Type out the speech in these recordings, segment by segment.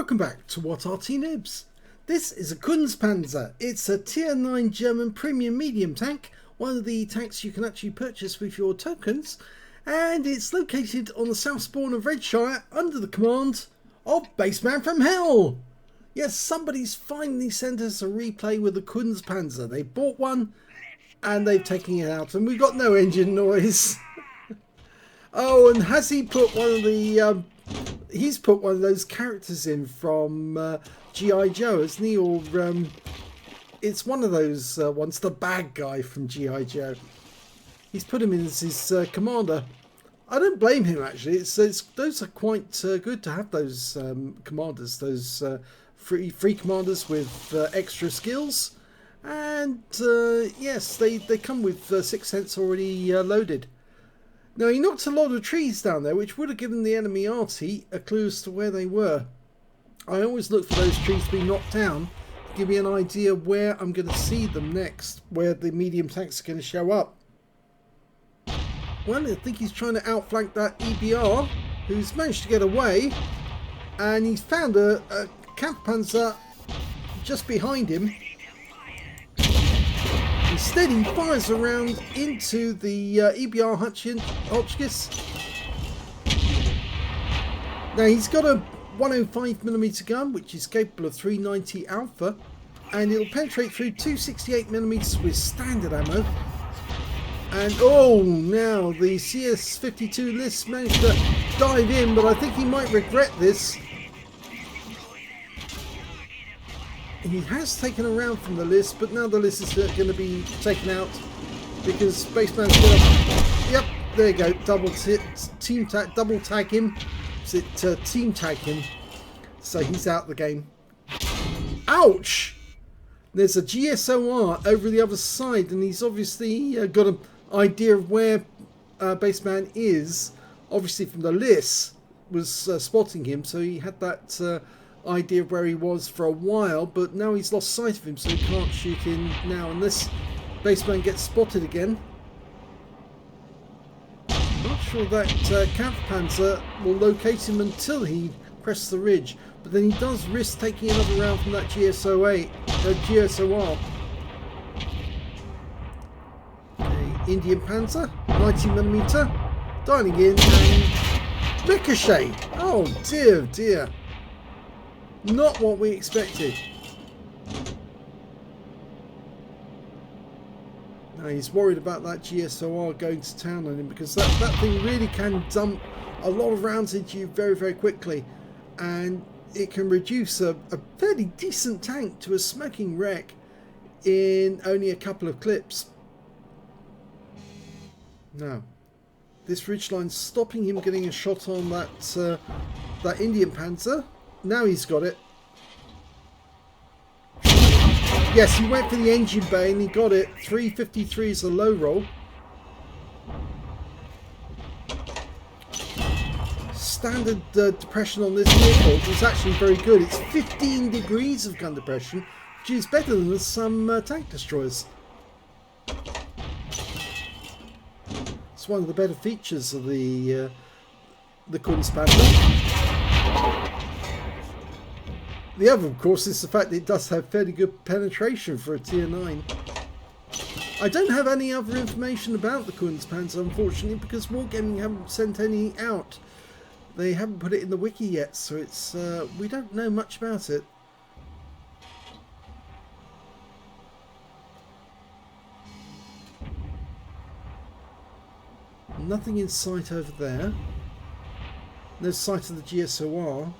Welcome back to What Arty Noobs. This is a Kunze Panzer. It's a tier 9 German premium medium tank, one of the tanks you can actually purchase with your tokens, and it's located on the south spawn of Redshire under the command of BassmanFromHell. Yes, somebody's finally sent us a replay with the Kunze Panzer. They bought one and they've taken it out and we've got no engine noise. Oh, and has he put one of the he's put one of those characters in from G.I. Joe, isn't he? Or it's one of those ones, the bad guy from G.I. Joe. He's put him in as his commander. I don't blame him, actually. Those are quite good to have, those commanders, those free commanders with extra skills. And yes, they come with 6 cents already loaded. Now, he knocked a lot of trees down there, which would have given the enemy Arty a clue as to where they were. I always look for those trees to be knocked down to give me an idea where I'm going to see them next, where the medium tanks are going to show up. Well, I think he's trying to outflank that EBR, who's managed to get away, and he's found a Kampfpanzer just behind him. Instead, he fires around into the EBR Hotchkiss. Now, he's got a 105mm gun, which is capable of 390 alpha, and it'll penetrate through 268mm with standard ammo. And oh, now the CS52 list managed to dive in, but I think he might regret this. He has taken a round from the list, but now the list is going to be taken out because Bassman's going to... Yep, there you go. Double tag him. Is it team tag him? So he's out the game. Ouch! There's a GSOR over the other side, and he's obviously got an idea of where Bassman is. Obviously, from the list was spotting him, so he had that idea of where he was for a while, but now he's lost sight of him, so he can't shoot in now unless Bassman gets spotted again. Not sure that Kampfpanzer will locate him until he crests the ridge, but then he does risk taking another round from that GSOR. Okay, Indian Panzer, 90mm, dialing in and ricochet. Oh dear, dear. Not what we expected. Now he's worried about that GSOR going to town on him, because that thing really can dump a lot of rounds into you very, very quickly. And it can reduce a fairly decent tank to a smoking wreck in only a couple of clips. Now, this ridgeline's stopping him getting a shot on that Indian Panzer. Now he's got it. Yes, he went for the engine bay and he got it. 353 is a low roll. Standard depression on this vehicle is actually very good. It's 15 degrees of gun depression, which is better than some tank destroyers. It's one of the better features of the Kunze Panzer. The other, of course, is the fact that it does have fairly good penetration for a tier 9. I don't have any other information about the Kunze Panzer, unfortunately, because Wargaming haven't sent any out. They haven't put it in the wiki yet, so it's we don't know much about it. Nothing in sight over there. No sight of the GSOR.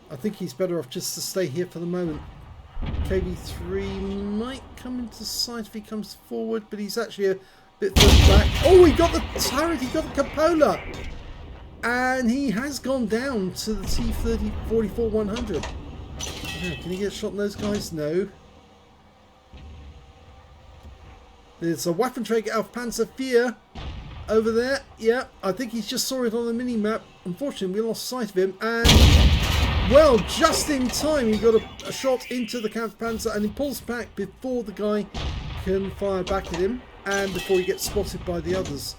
I think he's better off just to stay here for the moment. KV3 might come into sight if he comes forward, but he's actually a bit further back. Oh, he got the turret, he got the cupola! And he has gone down to the T-44-100. Now, can he get a shot on those guys? No. There's a Waffenträger auf Panzer 4 over there. Yeah, I think he just saw it on the mini-map. Unfortunately, we lost sight of him, and... well, just in time, he got a shot into the Kampfpanzer and he pulls back before the guy can fire back at him and before he gets spotted by the others.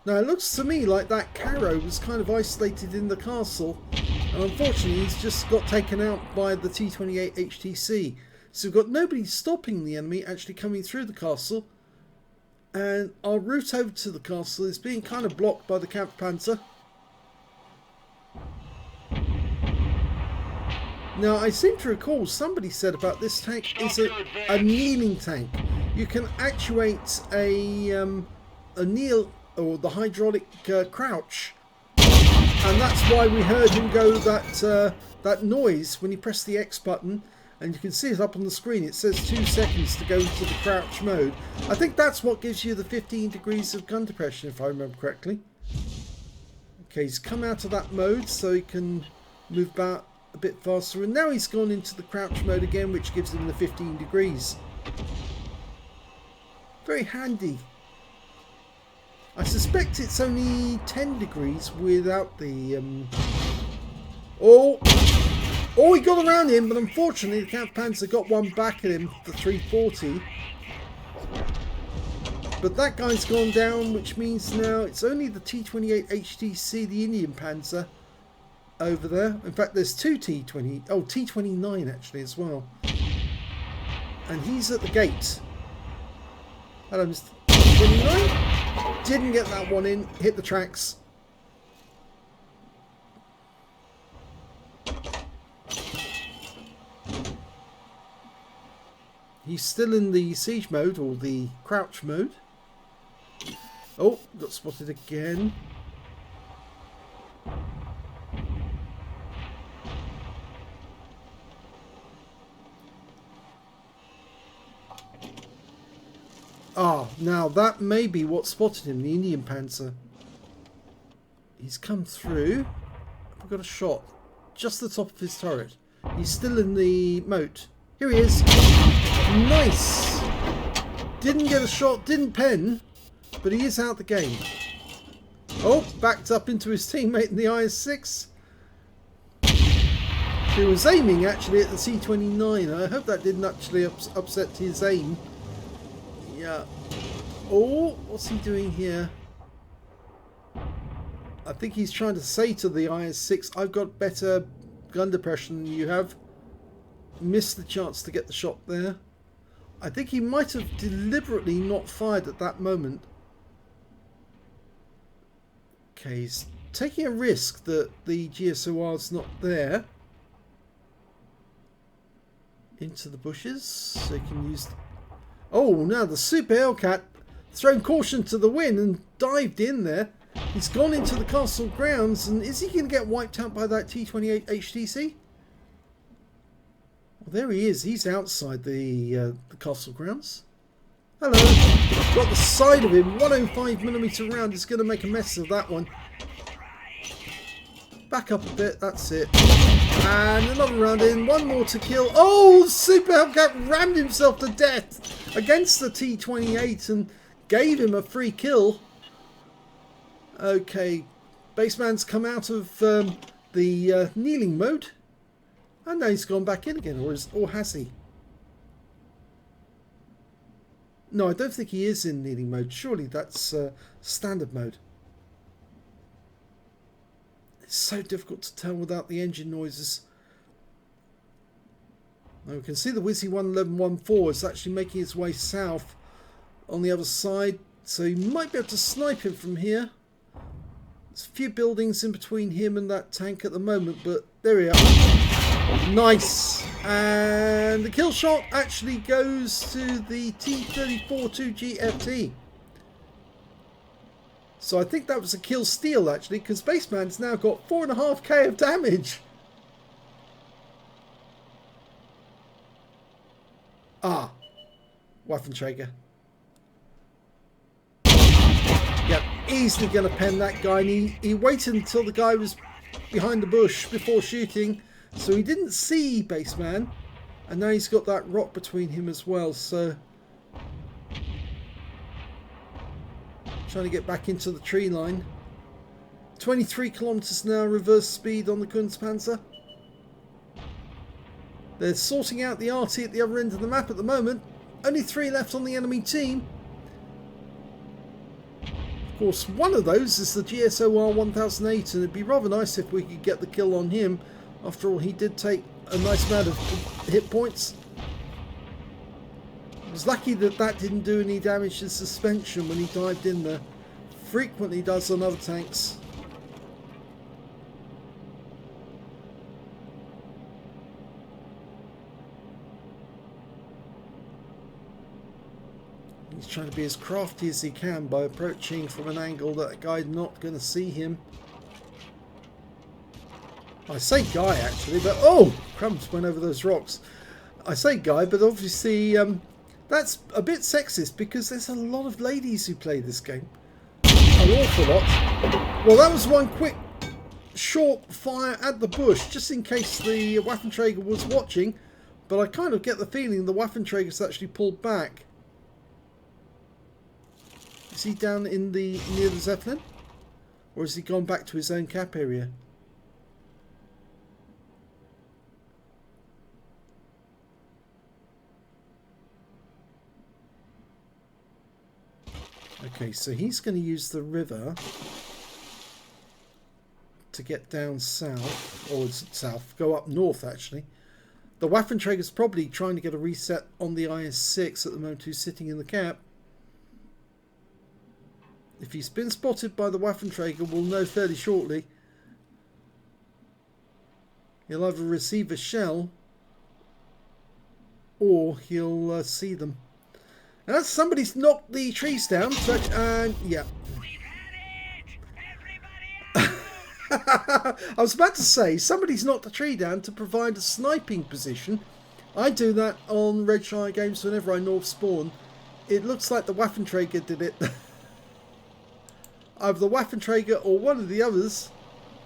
Now it looks to me like that Caro was kind of isolated in the castle, and unfortunately he's just got taken out by the T28 HTC. So we've got nobody stopping the enemy actually coming through the castle, and our route over to the castle is being kind of blocked by the Kunze Panzer. Now I seem to recall somebody said about this tank is a kneeling tank. You can actuate a kneel, or the hydraulic crouch, and that's why we heard him go that noise when he pressed the X button, and you can see it up on the screen. It says 2 seconds to go into the crouch mode. I think that's what gives you the 15 degrees of gun depression, if I remember correctly. Okay, he's come out of that mode so he can move about a bit faster, and now he's gone into the crouch mode again, which gives him the 15 degrees. Very handy. I suspect it's only 10 degrees without the... Oh, he got around him, but unfortunately the Kunze Panzer got one back at him for 340. But that guy's gone down, which means now it's only the T28 HTC, the Indian Panzer, over there. In fact, there's two T29 actually as well. And he's at the gate. Hello, Mr. T29. Didn't get that one in. Hit the tracks. He's still in the siege mode, or the crouch mode. Oh, got spotted again. Ah, now that may be what spotted him, the Indian Panzer. He's come through. I've got a shot. Just the top of his turret. He's still in the moat. Here he is. Nice. Didn't get a shot, didn't pen, but he is out the game. Oh, backed up into his teammate in the IS-6. He was aiming actually at the C-29. I hope that didn't actually upset his aim. Yeah. Oh, what's he doing here? I think he's trying to say to the IS-6, I've got better gun depression than you have. Missed the chance to get the shot there. I think he might have deliberately not fired at that moment. Okay, he's taking a risk that the GSOR's not there. Into the bushes, so he can use... Oh, now the Super Hellcat thrown caution to the wind and dived in there. He's gone into the castle grounds, and is he going to get wiped out by that T28 HTC? Well, there he is. He's outside the castle grounds. Hello. Got the side of him. 105mm round is going to make a mess of that one. Back up a bit. That's it. And another round in. One more to kill. Oh, Super Hellcat rammed himself to death against the T28 and gave him a free kill. Okay. Baseman's come out of the kneeling mode. And now he's gone back in again, or has he? No, I don't think he is in kneeling mode. Surely that's standard mode. It's so difficult to tell without the engine noises. Now we can see the Wizzy 11114 is actually making its way south on the other side, so you might be able to snipe him from here. There's a few buildings in between him and that tank at the moment, but there we are. Nice. And the kill shot actually goes to the T-34-2GFT. So I think that was a kill steal actually, because Baseman's now got 4.5k of damage. Ah, Waffenträger. Yep, easily going to pen that guy. And he waited until the guy was behind the bush before shooting. So he didn't see Baseman. And now he's got that rock between him as well. So trying to get back into the tree line. 23 kilometers an hour reverse speed on the Kunze Panzer. They're sorting out the Arty at the other end of the map at the moment. Only 3 left on the enemy team. Of course, one of those is the GSOR 1008, and it'd be rather nice if we could get the kill on him. After all, he did take a nice amount of hit points. It was lucky that that didn't do any damage to suspension when he dived in there. Frequently does on other tanks. He's trying to be as crafty as he can by approaching from an angle that a guy's not going to see him. I say guy actually, but oh, crumbs went over those rocks. I say guy, but obviously that's a bit sexist because there's a lot of ladies who play this game. An awful lot. Well, that was one quick short fire at the bush, just in case the Waffenträger was watching, but I kind of get the feeling the Waffenträger's actually pulled back. Is he down in the near the Zeppelin? Or has he gone back to his own cap area? Okay, so he's going to use the river to get down south, or south, go up north actually. The Waffenträger's probably trying to get a reset on the IS-6 at the moment, who's sitting in the cap. If he's been spotted by the Waffenträger, we'll know fairly shortly. He'll either receive a shell or he'll see them. And somebody's knocked the trees down, and yeah. I was about to say, somebody's knocked a tree down to provide a sniping position. I do that on Redshire games whenever I north spawn. It looks like the Waffenträger did it. Either the Waffenträger or one of the others,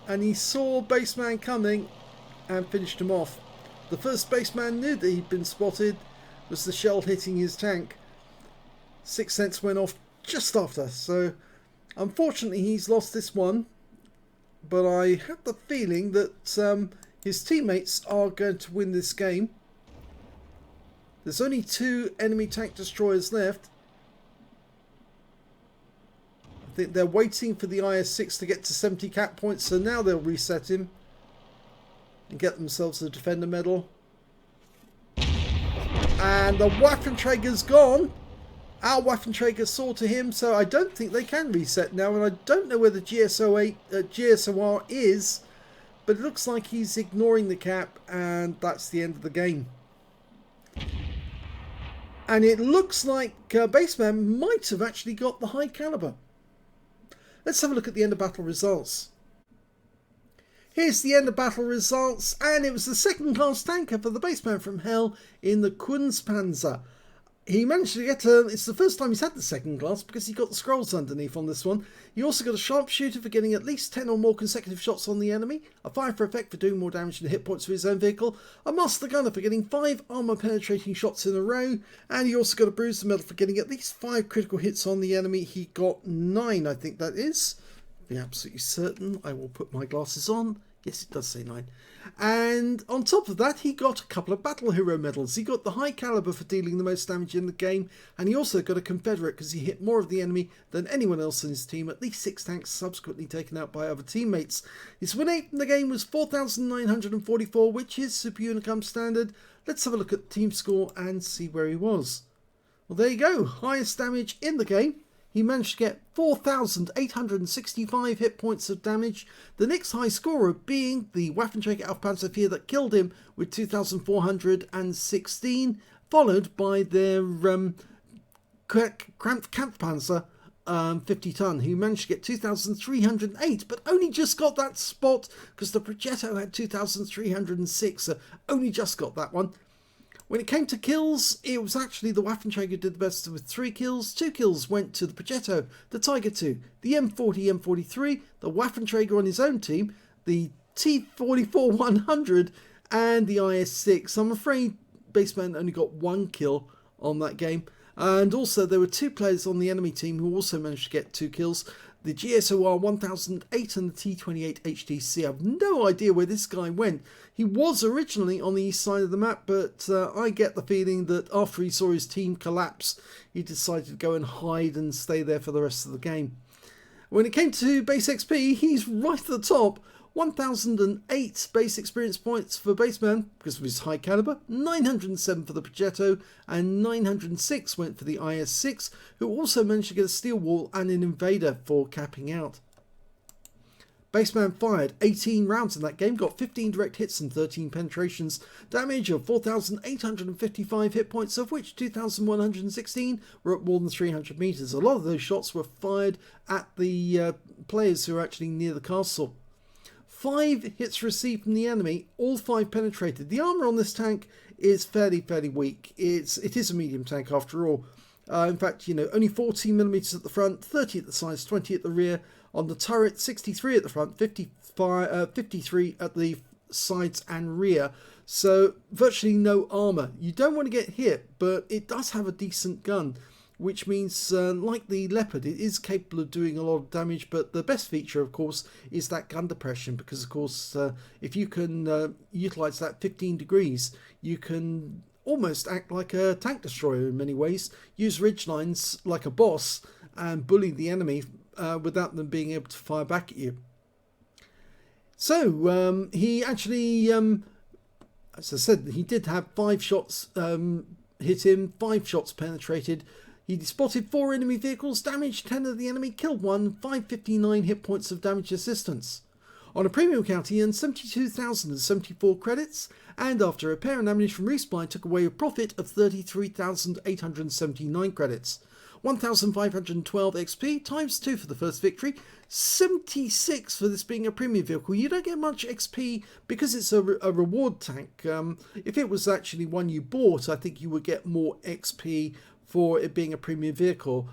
and he saw Bassman coming and finished him off. The first Bassman knew that he'd been spotted was the shell hitting his tank. Sixth Sense went off just after, so unfortunately he's lost this one, but I have the feeling that his teammates are going to win this game. There's only 2 enemy tank destroyers left. I think they're waiting for the IS-6 to get to 70 cap points, so now they'll reset him and get themselves a defender medal. And the Waffenträger's gone. Our Waffenträger saw to him, so I don't think they can reset now, and I don't know where the GSOR is, but it looks like he's ignoring the cap, and that's the end of the game. And it looks like Bassman might have actually got the high caliber. Let's have a look at the end of battle results. Here's the end of battle results, and it was the second class tanker for the BassmanFromHell in the Kunze Panzer. He managed to get it's the first time he's had the second class because he got the scrolls underneath on this one. He also got a sharpshooter for getting at least 10 or more consecutive shots on the enemy, a fire for effect for doing more damage than hit points for his own vehicle, a master gunner for getting 5 armor penetrating shots in a row, and he also got a bruiser medal for getting at least 5 critical hits on the enemy. He got 9, I think that is. To be absolutely certain, I will put my glasses on. Yes, it does say 9. And on top of that, he got a couple of battle hero medals. He got the high caliber for dealing the most damage in the game, and he also got a Confederate because he hit more of the enemy than anyone else in his team, at least 6 tanks subsequently taken out by other teammates. His win rate in the game was 4,944, which is Super Unicum standard. Let's have a look at the team score and see where he was. Well, there you go. Highest damage in the game. He managed to get 4,865 hit points of damage. The next high scorer being the Waffenträger Panzer IV that killed him with 2,416, followed by their Kampfpanzer 50 ton, who managed to get 2,308, but only just got that spot because the Progetto had 2,306, so only just got that one. When it came to kills, it was actually the Waffenträger did the best with 3 kills. 2 kills went to the Progetto, the Tiger II, the M40, M43, the Waffenträger on his own team, the T44-100, and the IS-6. I'm afraid Bassman only got 1 kill on that game. And also there were 2 players on the enemy team who also managed to get 2 kills. The GSOR 1008 and the T28 HTC. I have no idea where this guy went. He was originally on the east side of the map, but I get the feeling that after he saw his team collapse, he decided to go and hide and stay there for the rest of the game. When it came to base XP, he's right at the top. 1008 base experience points for Bassman because of his high caliber, 907 for the Progetto, and 906 went for the IS-6, who also managed to get a steel wall and an invader for capping out. Bassman fired 18 rounds in that game, got 15 direct hits and 13 penetrations, damage of 4,855 hit points, of which 2,116 were at more than 300 meters. A lot of those shots were fired at the players who are actually near the castle. 5 hits received from the enemy, all 5 penetrated. The armor on this tank is fairly weak. It is a medium tank after all. In fact, only 14mm at the front, 30 at the sides, 20 at the rear. On the turret, 63 at the front, 53 at the sides and rear. So virtually no armor. You don't want to get hit, but it does have a decent gun, which means, like the Leopard, it is capable of doing a lot of damage. But the best feature, of course, is that gun depression, because, of course, if you can utilize that 15 degrees, you can almost act like a tank destroyer in many ways. Use ridge lines like a boss and bully the enemy without them being able to fire back at you. So he actually, as I said, he did have 5 shots hit him, 5 shots penetrated. He spotted 4 enemy vehicles, damaged 10 of the enemy, killed 1, 559 hit points of damage assistance. On a premium account, he earned 72,074 credits, and after repair and damage from resupply, took away a profit of 33,879 credits. 1,512 XP times 2 for the first victory, 76 for this being a premium vehicle. You don't get much XP because it's a reward tank. If it was actually one you bought, I think you would get more XP for it being a premium vehicle,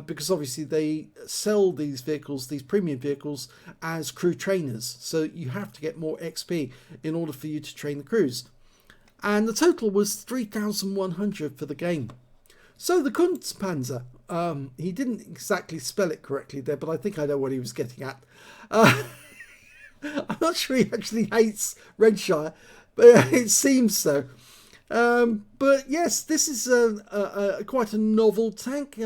because obviously they sell these vehicles, these premium vehicles, as crew trainers. So you have to get more XP in order for you to train the crews. And the total was 3,100 for the game. So the Kunze Panzer, he didn't exactly spell it correctly there, but I think I know what he was getting at. I'm not sure he actually hates Redshire, but it seems so. But yes, this is quite a novel tank.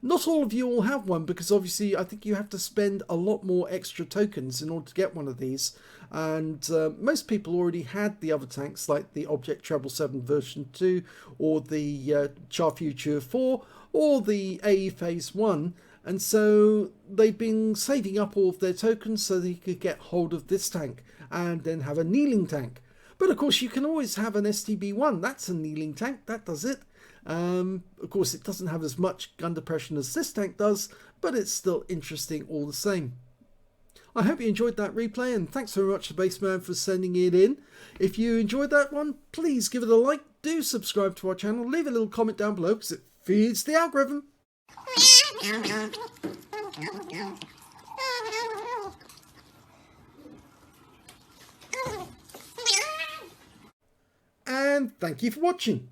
Not all of you will have one, because obviously I think you have to spend a lot more extra tokens in order to get one of these. And most people already had the other tanks, like the Object 777 version 2, or the Char Future 4, or the AE Phase 1. And so they've been saving up all of their tokens so they could get hold of this tank and then have a kneeling tank. But of course, you can always have an STB-1. That's a kneeling tank. That does it. Of course, it doesn't have as much gun depression as this tank does, but it's still interesting all the same. I hope you enjoyed that replay, and thanks very much to Bassman for sending it in. If you enjoyed that one, please give it a like. Do subscribe to our channel. Leave a little comment down below, because it feeds the algorithm. And thank you for watching.